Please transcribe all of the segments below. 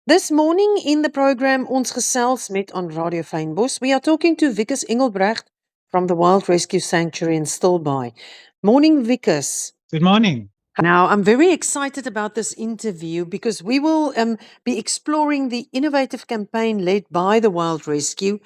This morning in the program Onsgeselsmet on Radio Fynbos, we are talking to Wikus Engelbrecht from the Wild Rescue Sanctuary in Stilbaai. Morning, Wikus. Good morning. Now, I'm very excited about this interview because we will be exploring the innovative campaign led by the Wild Rescue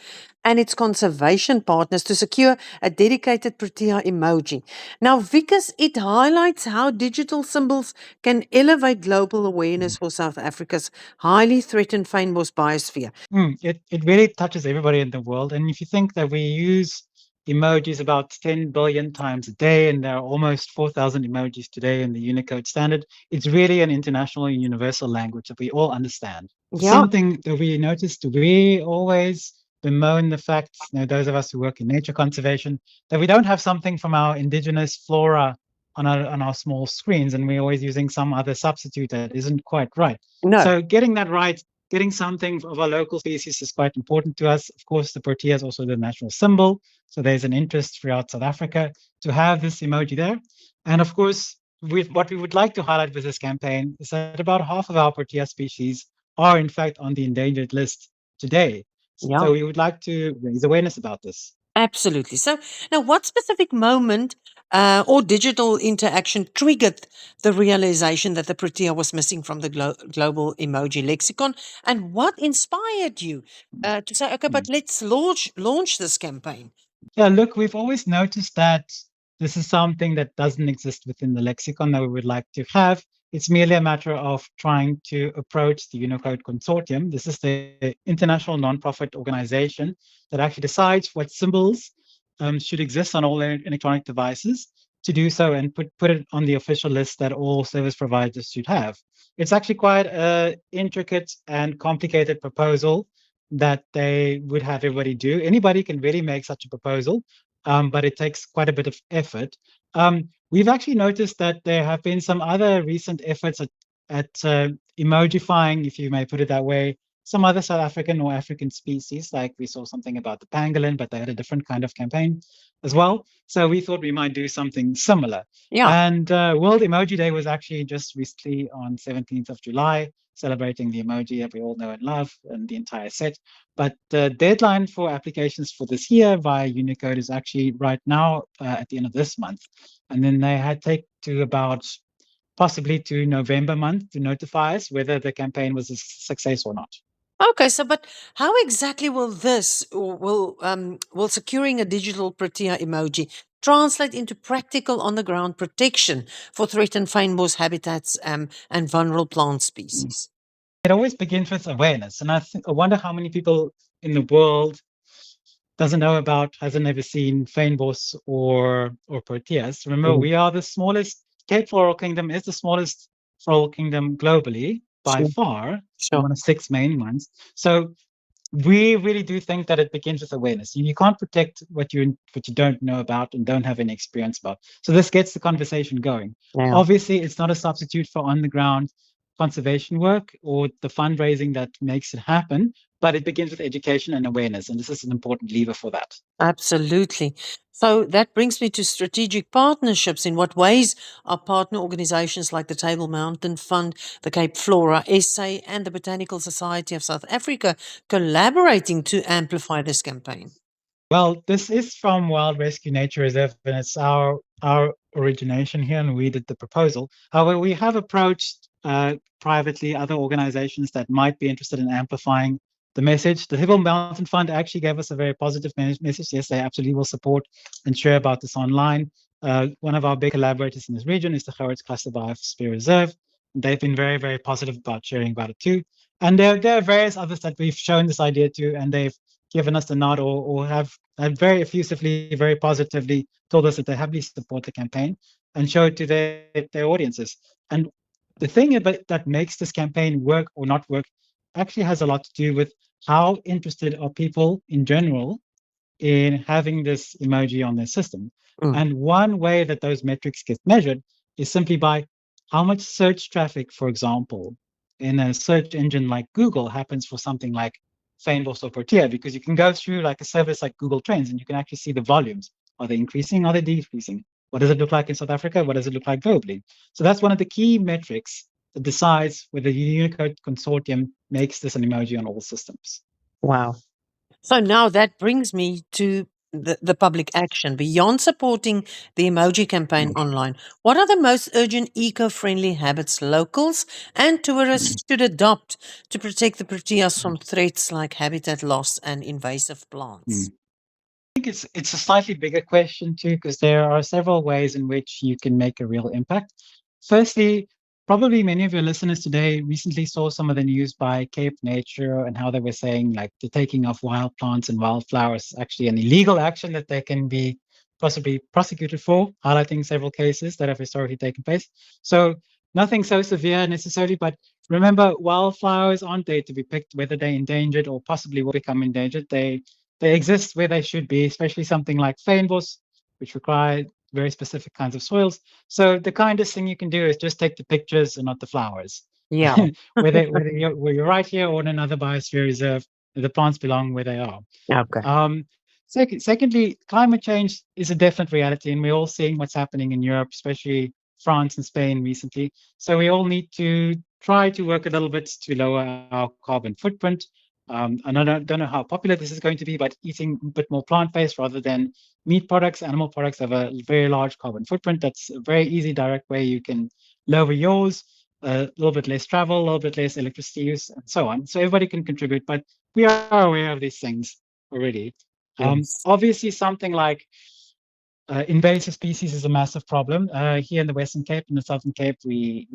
and its conservation partners to secure a dedicated Protea emoji. Now, Wikus, it highlights how digital symbols can elevate global awareness for South Africa's highly threatened fynbos biosphere. It really touches everybody in the world. And if you think that we use emojis about 10 billion times a day, and there are almost 4,000 emojis today in the Unicode standard, it's really an international and universal language that we all understand. Yeah. Something that we noticed, we always bemoan the fact, those of us who work in nature conservation, that we don't have something from our indigenous flora on our small screens, and we're always using some other substitute that isn't quite right. No. So getting that right, getting something of our local species is quite important to us. Of course, the Protea is also the national symbol. So there's an interest throughout South Africa to have this emoji there. And of course, what we would like to highlight with this campaign is that about half of our Protea species are in fact on the endangered list today. Yeah. So we would like to raise awareness about this. Absolutely. So now what specific moment or digital interaction triggered the realization that the Protea was missing from the global emoji lexicon? And what inspired you to say, okay, but let's launch this campaign? Yeah, look, we've always noticed that this is something that doesn't exist within the lexicon that we would like to have. It's merely a matter of trying to approach the Unicode Consortium. This is the international nonprofit organization that actually decides what symbols should exist on all electronic devices, to do so and put it on the official list that all service providers should have. It's actually quite an intricate and complicated proposal that they would have everybody do. Anybody can really make such a proposal, but it takes quite a bit of effort. We've actually noticed that there have been some other recent efforts at emojifying, if you may put it that way, some other South African or African species, like we saw something about the pangolin, but they had a different kind of campaign as well. So we thought we might do something similar. Yeah. And World Emoji Day was actually just recently on 17th of July, celebrating the emoji that we all know and love and the entire set. But the deadline for applications for this year via Unicode is actually right now at the end of this month. And then they had take to about possibly to November month to notify us whether the campaign was a success or not. Okay, so but how exactly will securing a digital Protea emoji translate into practical on the ground protection for threatened fynbos habitats and vulnerable plant species? It always begins with awareness, and I wonder how many people in the world doesn't know about, hasn't ever seen fynbos or Proteas. Remember, we are the smallest. Cape Floral Kingdom is the smallest floral kingdom globally by far, one of 6 main ones. So we really do think that it begins with awareness. You can't protect what you don't know about and don't have any experience about. So this gets the conversation going. Yeah. Obviously, it's not a substitute for on the ground conservation work or the fundraising that makes it happen, but it begins with education and awareness, and this is an important lever for that. Absolutely. So that brings me to strategic partnerships. In what ways are partner organizations like the Table Mountain Fund, the Cape Flora SA, and the Botanical Society of South Africa collaborating to amplify this campaign? Well, this is from Wild Rescue Nature Reserve, and it's our origination here, and we did the proposal. However, we have approached privately other organizations that might be interested in amplifying the message. The Table Mountain Fund actually gave us a very positive message. Yes, they absolutely will support and share about this online. One of our big collaborators in this region is the Gouwerts Cluster Biosphere Reserve. They've been very, very positive about sharing about it too. And there are various others that we've shown this idea to, and they've given us the nod or have very effusively, very positively told us that they heavily support the campaign and show it to their audiences. And the thing that makes this campaign work or not work actually has a lot to do with how interested are people in general in having this emoji on their system. And one way that those metrics get measured is simply by how much search traffic, for example, in a search engine like Google happens for something like fynbos or Protea, because you can go through like a service like Google Trends and you can actually see the volumes. Are they increasing? Are they decreasing? What does it look like in South Africa? What does it look like globally? So that's one of the key metrics that decides whether the Unicode Consortium makes this an emoji on all systems. Wow. So now that brings me to the public action. Beyond supporting the emoji campaign online, what are the most urgent eco friendly habits locals and tourists should adopt to protect the Proteas from threats like habitat loss and invasive plants? Think it's a slightly bigger question too, because there are several ways in which you can make a real impact. Firstly, probably many of your listeners today recently saw some of the news by Cape Nature and how they were saying like the taking of wild plants and wildflowers is actually an illegal action that they can be possibly prosecuted for, highlighting several cases that have historically taken place. So nothing so severe necessarily, but remember, wildflowers aren't there to be picked whether they're endangered or possibly will become endangered. They exist where they should be, especially something like fynbos, which require very specific kinds of soils. So the kindest thing you can do is just take the pictures and not the flowers. Yeah. Whether you're right here or in another biosphere reserve, the plants belong where they are. Okay. Um, secondly, climate change is a definite reality, and we're all seeing what's happening in Europe, especially France and Spain recently. So we all need to try to work a little bit to lower our carbon footprint. And I don't know how popular this is going to be, but eating a bit more plant-based rather than meat products, animal products have a very large carbon footprint. That's a very easy, direct way you can lower yours. A little bit less travel, a little bit less electricity use, and so on. So everybody can contribute, but we are aware of these things already. Yes. Obviously, something like invasive species is a massive problem. Here in the Western Cape and the Southern Cape, we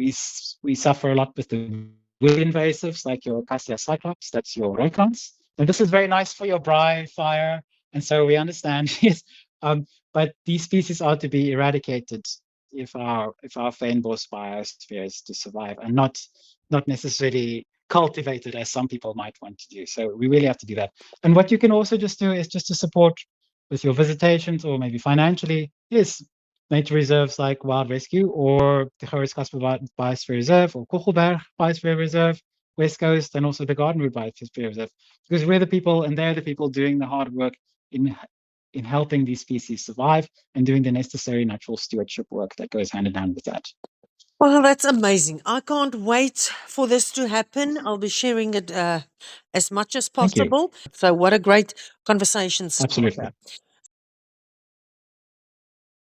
suffer a lot with the woody invasives like your Cassia cyclops, that's your road plants. And this is very nice for your braai fire, and so we understand. Yes, but these species are to be eradicated if our fynbos biosphere is to survive, and not necessarily cultivated as some people might want to do. So we really have to do that. And what you can also just do is just to support with your visitations or maybe financially is nature reserves like Wild Rescue or the Casper Biosphere Reserve or Kogelberg Biosphere Reserve, West Coast, and also the Gardenwood Biosphere Reserve. Because we're the people and they're the people doing the hard work in helping these species survive and doing the necessary natural stewardship work that goes hand in hand with that. Well, that's amazing. I can't wait for this to happen. I'll be sharing it as much as Thank you. possible. So, what a great conversation starter. Absolutely.